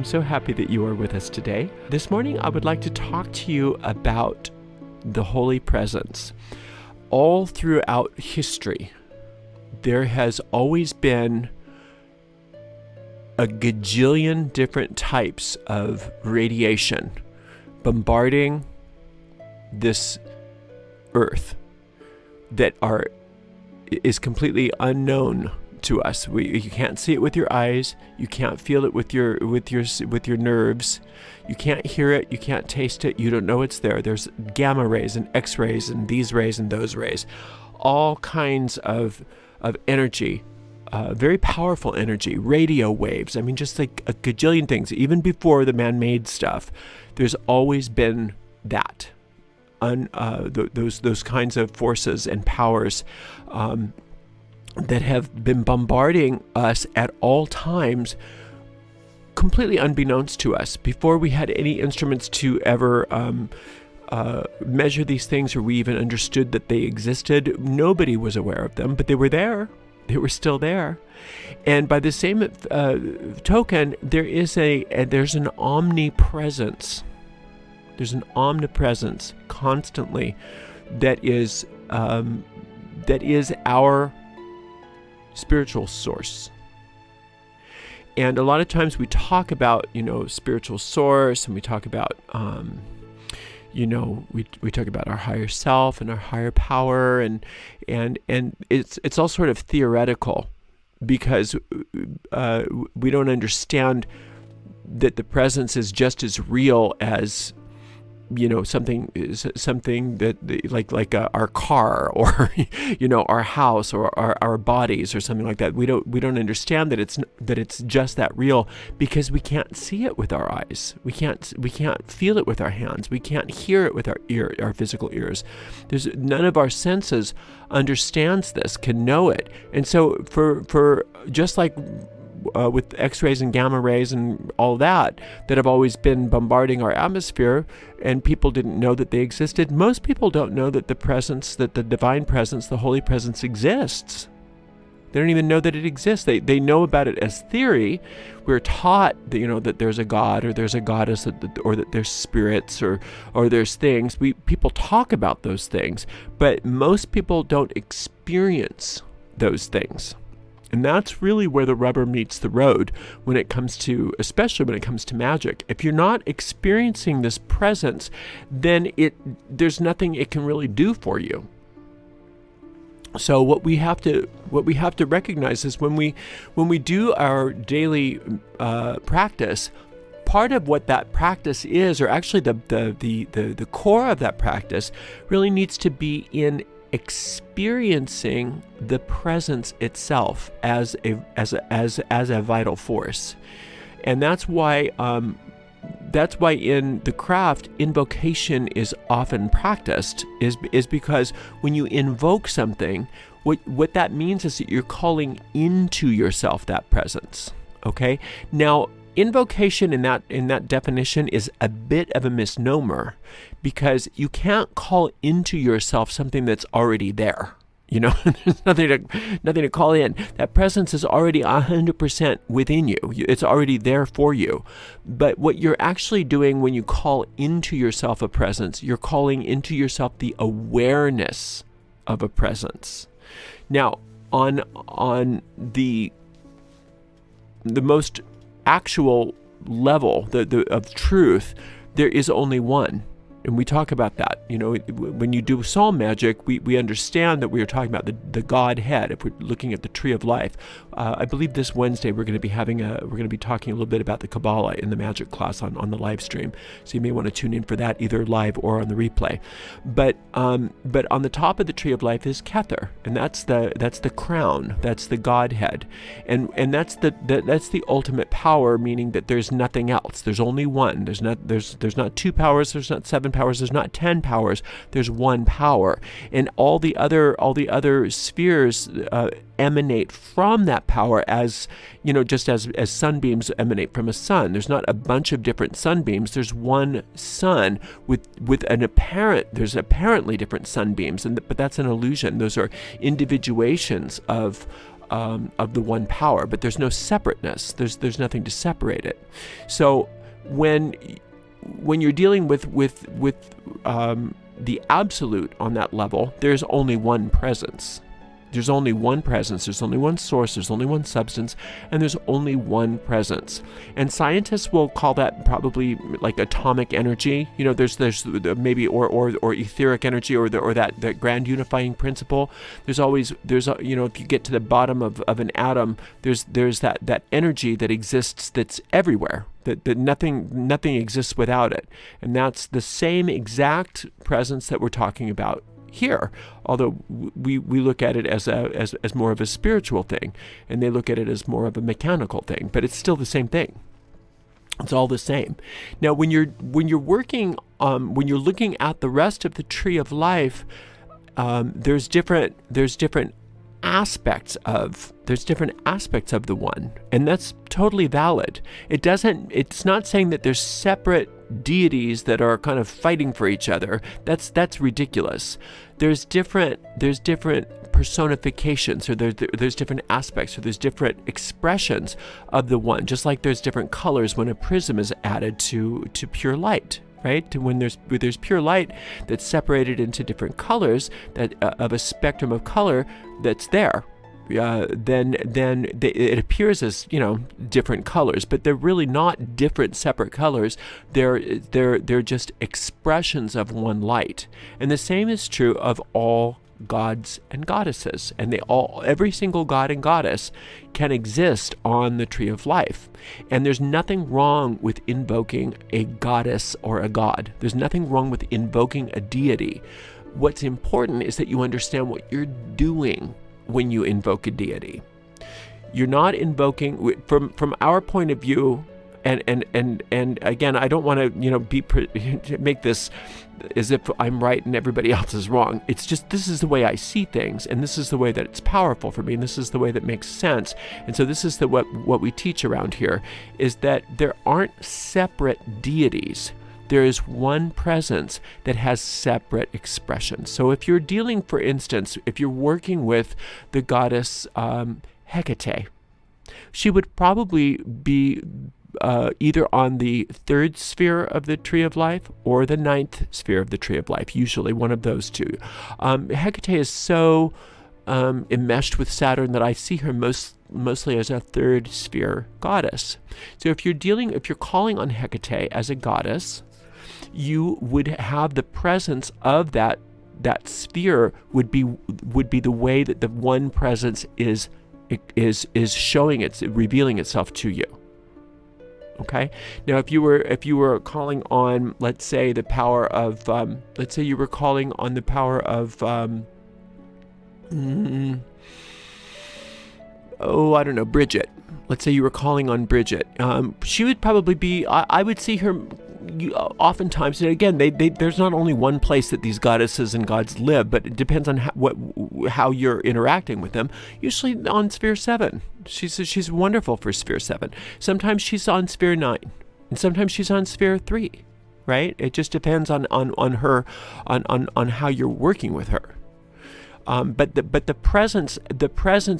so happy that you are with us today. This morning, I would like to talk to you about the Holy Presence. All throughout history, there has always been a gajillion different types of radiation bombarding this earth that is completely unknown to us. You can't see it with your eyes. You can't feel it with your nerves. You can't hear it. You can't taste it. You don't know it's there. There's gamma rays and X-rays and these rays and those rays, all kinds of energy, very powerful energy, radio waves. I mean, just like a gajillion things. Even before the man-made stuff, there's always been that, those kinds of forces and powers that have been bombarding us at all times, completely unbeknownst to us. Before we had any instruments to ever measure these things, or we even understood that they existed, nobody was aware of them, but they were there. They were still there. And by the same token, there's an omnipresence. There's an omnipresence constantly that is our spiritual source. And a lot of times we talk about, spiritual source, and we talk about, we talk about our higher self and our higher power, and it's all sort of theoretical, because we don't understand that the presence is just as real as something that like our car, or our house, or our bodies, or something like that. We don't understand that it's just that real, because we can't see it with our eyes. We can't feel it with our hands. We can't hear it with our physical ears. There's none of our senses understands this, can know it. And so for just like with X-rays and gamma rays and all that have always been bombarding our atmosphere, and people didn't know that they existed. Most people don't know that the divine presence, the Holy Presence, exists. They don't even know that it exists. They know about it as theory. We're taught that that there's a God, or there's a goddess, or that there's spirits, or there's things. People talk about those things, but most people don't experience those things. And that's really where the rubber meets the road especially when it comes to magic. If you're not experiencing this presence, then there's nothing it can really do for you. So what we have to recognize is when we do our daily practice, part of what that practice is, or actually the core of that practice, really needs to be in experiencing the presence itself as a vital force. And that's why in the craft, invocation is often practiced, is because when you invoke something, what that means is that you're calling into yourself that presence. Okay? Now, invocation in that definition is a bit of a misnomer, because you can't call into yourself something that's already there. There's nothing to call in. That presence is already 100% within you. It's already there for you. But what you're actually doing when you call into yourself a presence, you're calling into yourself the awareness of a presence. Now, on the most actual level of truth, there is only one. And we talk about that. When you do soul magic, we understand that we are talking about the Godhead. If we're looking at the tree of life, I believe this Wednesday we're going to be talking a little bit about the Kabbalah in the magic class on the live stream. So you may want to tune in for that, either live or on the replay. But on the top of the tree of life is Kether, and that's the crown. That's the Godhead, and that's the ultimate power, meaning that there's nothing else. There's only one. There's not two powers. There's not seven powers. There's not 10 powers. There's one power, and all the other spheres emanate from that power, as just as sunbeams emanate from a sun. There's not a bunch of different sunbeams. There's one sun with there's apparently different sunbeams, but that's an illusion. Those are individuations of the one power, but there's no separateness. There's nothing to separate it. So when you're dealing with the absolute on that level, there's only one presence. There's only one presence, there's only one source, there's only one substance, and there's only one presence. And scientists will call that probably like atomic energy. You know, there's maybe or etheric energy, or that grand unifying principle. There's you know, if you get to the bottom of an atom, there's that energy that exists, that's everywhere. That nothing exists without it. And that's the same exact presence that we're talking about here, although we look at it as more of a spiritual thing, and they look at it as more of a mechanical thing, but it's still the same thing. It's all the same. Now, when you're working, when you're looking at the rest of the tree of life, there's different aspects of the one, and that's totally valid. It's not saying that there's separate deities that are kind of fighting for each other. That's ridiculous. There's different personifications, or there's different aspects, or there's different expressions of the one, just like there's different colors when a prism is added to pure light. Right? When there's pure light that's separated into different colors, that of a spectrum of color that's there, then it appears as, you know, different colors, but they're really not different separate colors. They're just expressions of one light. And the same is true of all gods and goddesses, and every single god and goddess can exist on the tree of life. And there's nothing wrong with invoking a goddess or a god. There's nothing wrong with invoking a deity. What's important is that you understand what you're doing when you invoke a deity. You're not invoking, from our point of view, and again, I don't want to, you know, make this as if I'm right and everybody else is wrong. It's just, this is the way I see things, and this is the way that it's powerful for me, and this is the way that makes sense. And so this is what we teach around here, is that there aren't separate deities. There is one presence that has separate expressions. So if you're dealing, for instance, if you're working with the goddess Hecate, she would probably be either on the third sphere of the tree of life or the ninth sphere of the tree of life, usually one of those two. Hecate is so enmeshed with Saturn that I see her mostly as a third sphere goddess. So if you're calling on Hecate as a goddess, you would have the presence of that sphere would be the way that the one presence is revealing itself to you. Okay. Now, if you were calling on, let's say, the power of, let's say you were calling on the power of, I don't know, Bridget. Let's say you were calling on Bridget. She would probably be, I would see her oftentimes, and again, there's not only one place that these goddesses and gods live, but it depends on how you're interacting with them. Usually on sphere 7. She's wonderful for sphere 7. Sometimes she's on sphere 9, and sometimes she's on sphere 3. Right? It just depends on her, on how you're working with her. But the presence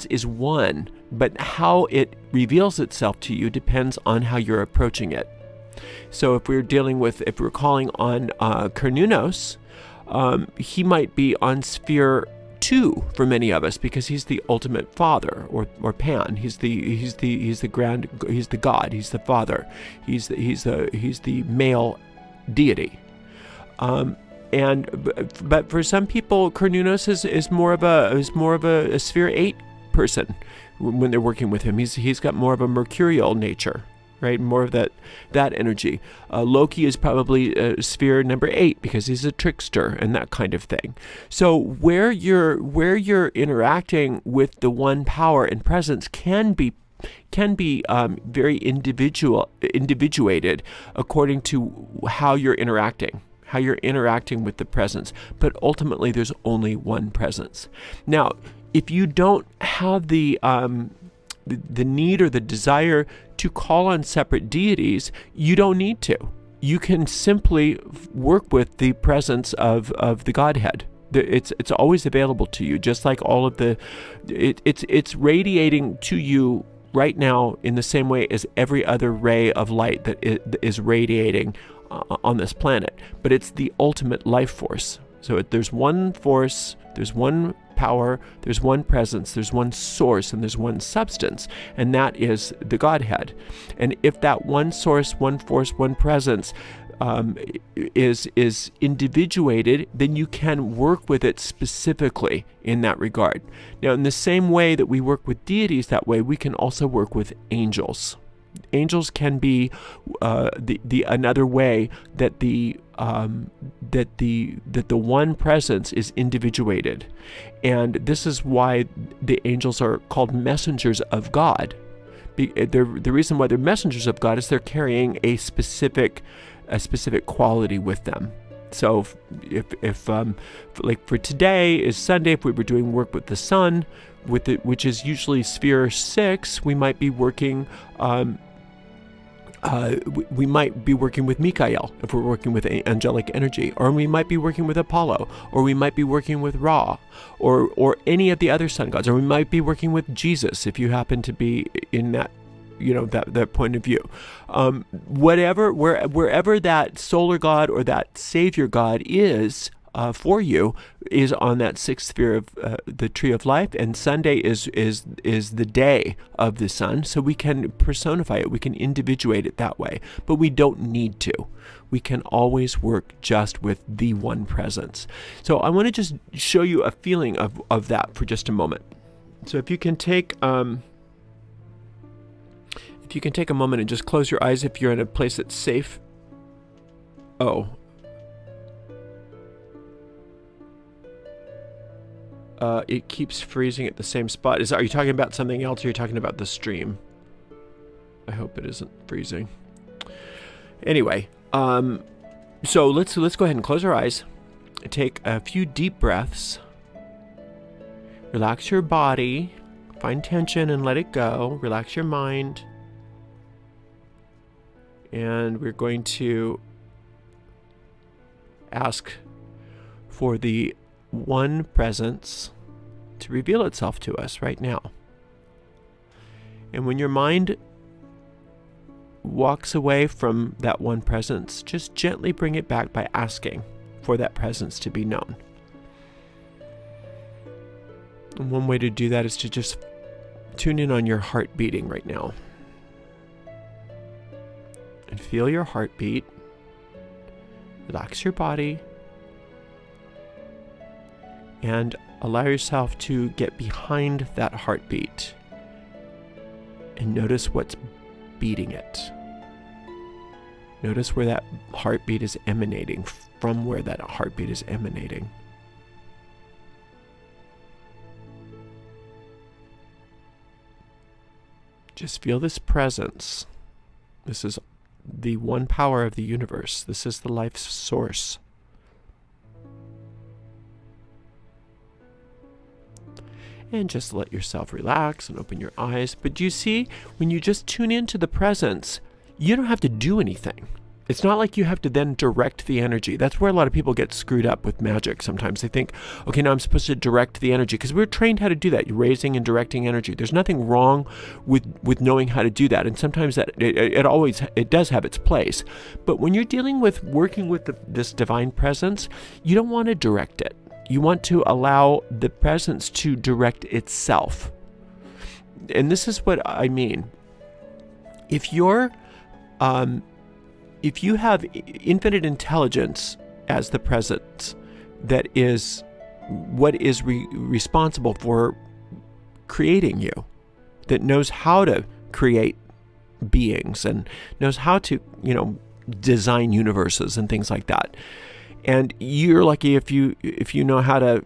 is one, but how it reveals itself to you depends on how you're approaching it. So if we're calling on Cernunnos, he might be on sphere 2 for many of us, because he's the ultimate father, or Pan. He's the god. He's the father. He's the male deity. But for some people, Cernunnos is more of a sphere 8 person when they're working with him. He's got more of a mercurial nature, right? More of that energy. Loki is probably sphere number 8 because he's a trickster and that kind of thing. So where you're interacting with the one power and presence can be very individuated according to how you're interacting with the presence. But ultimately, there's only one presence. Now, if you don't have the need or the desire to call on separate deities, you don't need to. You can simply work with the presence of the Godhead, It's always available to you, just like all of it's radiating to you right now in the same way as every other ray of light that is radiating on this planet. But it's the ultimate life force. So there's one force, there's one power, there's one presence, there's one source, and there's one substance, and that is the Godhead. And if that one source, one force, one presence is individuated, then you can work with it specifically in that regard. Now, in the same way that we work with deities that way, we can also work with angels. Angels can be the another way that the one presence is individuated, and this is why the angels are called messengers of God. The reason why they're messengers of God is they're carrying a specific quality with them. So if like for today is Sunday, if we were doing work with the sun, which is usually sphere 6, we might be working. We might be working with Michael if we're working with angelic energy, or we might be working with Apollo, or we might be working with Ra, or any of the other sun gods, or we might be working with Jesus if you happen to be in that, that point of view. Wherever that solar god or that savior god is for you is on that 6th sphere of the tree of life, and Sunday is the day of the sun, so we can personify it, we can individuate it that way, but we don't need to. We can always work just with the one presence. So I want to just show you a feeling of that for just a moment. So if you can take a moment and just close your eyes if you're in a place that's safe. It keeps freezing at the same spot. Are you talking about something else, or are you talking about the stream? I hope it isn't freezing. Anyway, so let's go ahead and close our eyes. Take a few deep breaths. Relax your body. Find tension and let it go. Relax your mind. And we're going to ask for the one presence to reveal itself to us right now. And when your mind walks away from that one presence, just gently bring it back by asking for that presence to be known. And one way to do that is to just tune in on your heart beating right now. And feel your heartbeat. Relax your body. And allow yourself to get behind that heartbeat and notice what's beating it. Notice where that heartbeat is emanating, from where that heartbeat is emanating. Just feel this presence. This is the one power of the universe. This is the life source. And just let yourself relax and open your eyes. But do you see, when you just tune into the presence, you don't have to do anything. It's not like you have to then direct the energy. That's where a lot of people get screwed up with magic. Sometimes they think, okay, now I'm supposed to direct the energy, because we're trained how to do that. You're raising and directing energy. There's nothing wrong with knowing how to do that. And sometimes that it does have its place. But when you're dealing with working with this divine presence, you don't want to direct it. You want to allow the presence to direct itself. And this is what I mean. If you have infinite intelligence as the presence, that is what is responsible for creating you, that knows how to create beings and knows how to, design universes and things like that. And you're lucky if you know how to,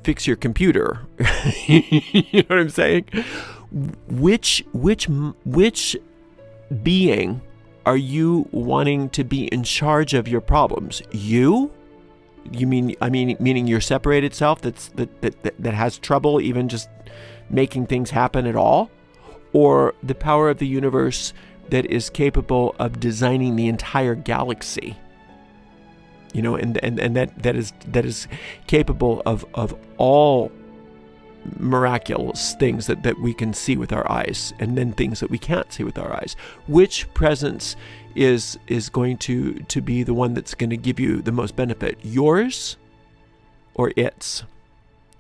fix your computer. You know what I'm saying? Which being are you wanting to be in charge of your problems? Meaning your separated self that has trouble even just making things happen at all? Or the power of the universe that is capable of designing the entire galaxy? and that is capable of all miraculous things that we can see with our eyes, and then things that we can't see with our eyes. Which presence is going to be the one that's going to give you the most benefit? Yours or its?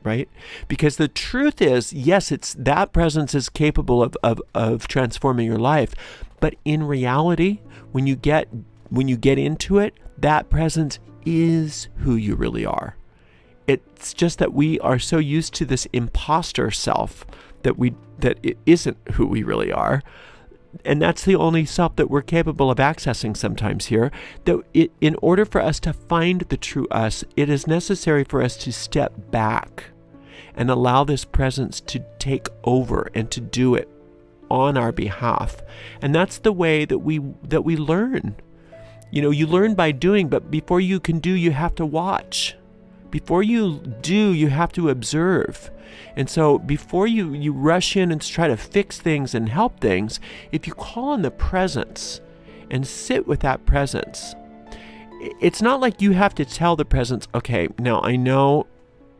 Right? Because the truth is, yes, it's that presence is capable of transforming your life, but in reality, when you get into it, that presence is who you really are. It's just that we are so used to this imposter self that it isn't who we really are. And that's the only self that we're capable of accessing sometimes here. In order for us to find the true us, it is necessary for us to step back and allow this presence to take over and to do it on our behalf. And that's the way that we learn. You learn by doing, but before you can do, you have to watch. Before you do, you have to observe. And so before you rush in and try to fix things and help things, if you call on the presence and sit with that presence, it's not like you have to tell the presence, okay, now I know,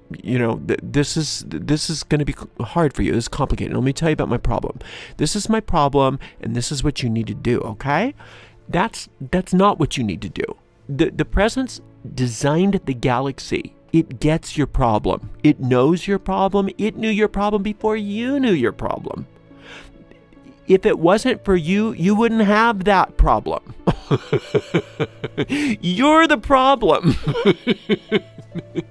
this is going to be hard for you. This is complicated. Let me tell you about my problem. This is my problem, and this is what you need to do, okay? That's not what you need to do. The presence designed the galaxy. It gets your problem. It knows your problem. It knew your problem before you knew your problem. If it wasn't for you, you wouldn't have that problem. You're the problem.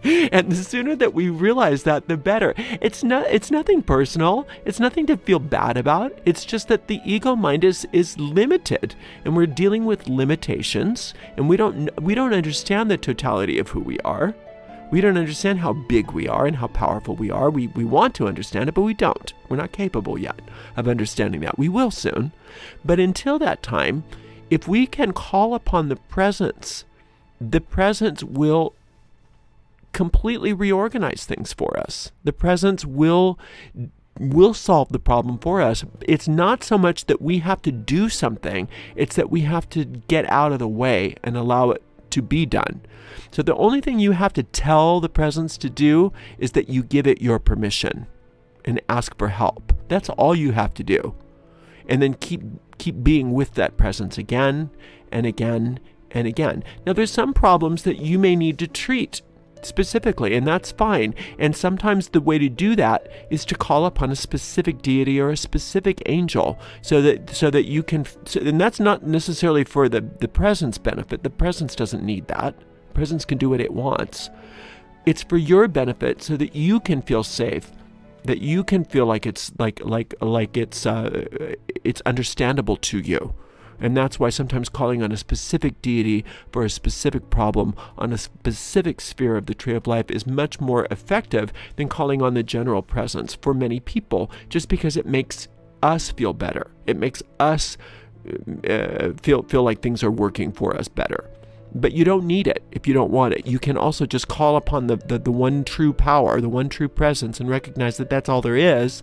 And the sooner that we realize that, the better. It's nothing personal. It's nothing to feel bad about. It's just that the ego mind is limited, and we're dealing with limitations, and we don't understand the totality of who we are. We don't understand how big we are and how powerful we are. We want to understand it, but we don't. We're not capable yet of understanding that. We will soon. But until that time, if we can call upon the presence will completely reorganize things for us. The presence will solve the problem for us. It's not so much that we have to do something, it's that we have to get out of the way and allow it to be done. So the only thing you have to tell the presence to do is that you give it your permission and ask for help. That's all you have to do. And then keep being with that presence again and again and again. Now there's some problems that you may need to treat specifically, and that's fine. And sometimes the way to do that is to call upon a specific deity or a specific angel, so that you can. And that's not necessarily for the presence benefit. The presence doesn't need that. The presence can do what it wants. It's for your benefit, so that you can feel safe, that you can feel like it's it's understandable to you. And that's why sometimes calling on a specific deity for a specific problem on a specific sphere of the tree of life is much more effective than calling on the general presence for many people, just because it makes us feel better. It makes us feel like things are working for us better. But you don't need it if you don't want it. You can also just call upon the one true power, the one true presence, and recognize that that's all there is.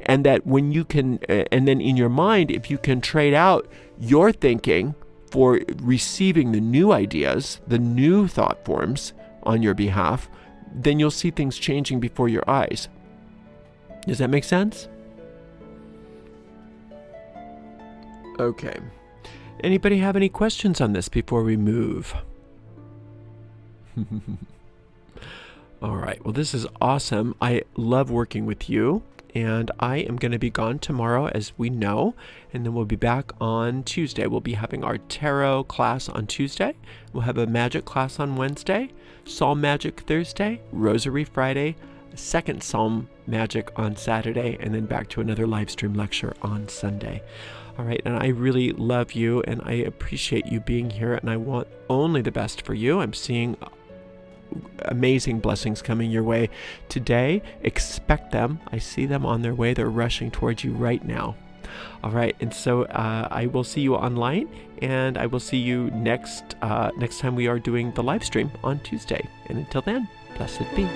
And that when you can, and then in your mind, if you can trade out your thinking for receiving the new ideas, the new thought forms on your behalf, then you'll see things changing before your eyes. Does that make sense? Okay. Anybody have any questions on this before we move? All right. Well, this is awesome. I love working with you, and I am going to be gone tomorrow, as we know, and then we'll be back on Tuesday. We'll be having our tarot class on Tuesday. We'll have a magic class on Wednesday, Psalm Magic Thursday, Rosary Friday, second Psalm Magic on Saturday, and then back to another live stream lecture on Sunday. All right, and I really love you, and I appreciate you being here, and I want only the best for you. I'm seeing amazing blessings coming your way today. Expect them. I see them on their way. They're rushing towards you right now. All right, and so I will see you online, and I will see you next time we are doing the live stream on Tuesday. And until then, blessed be.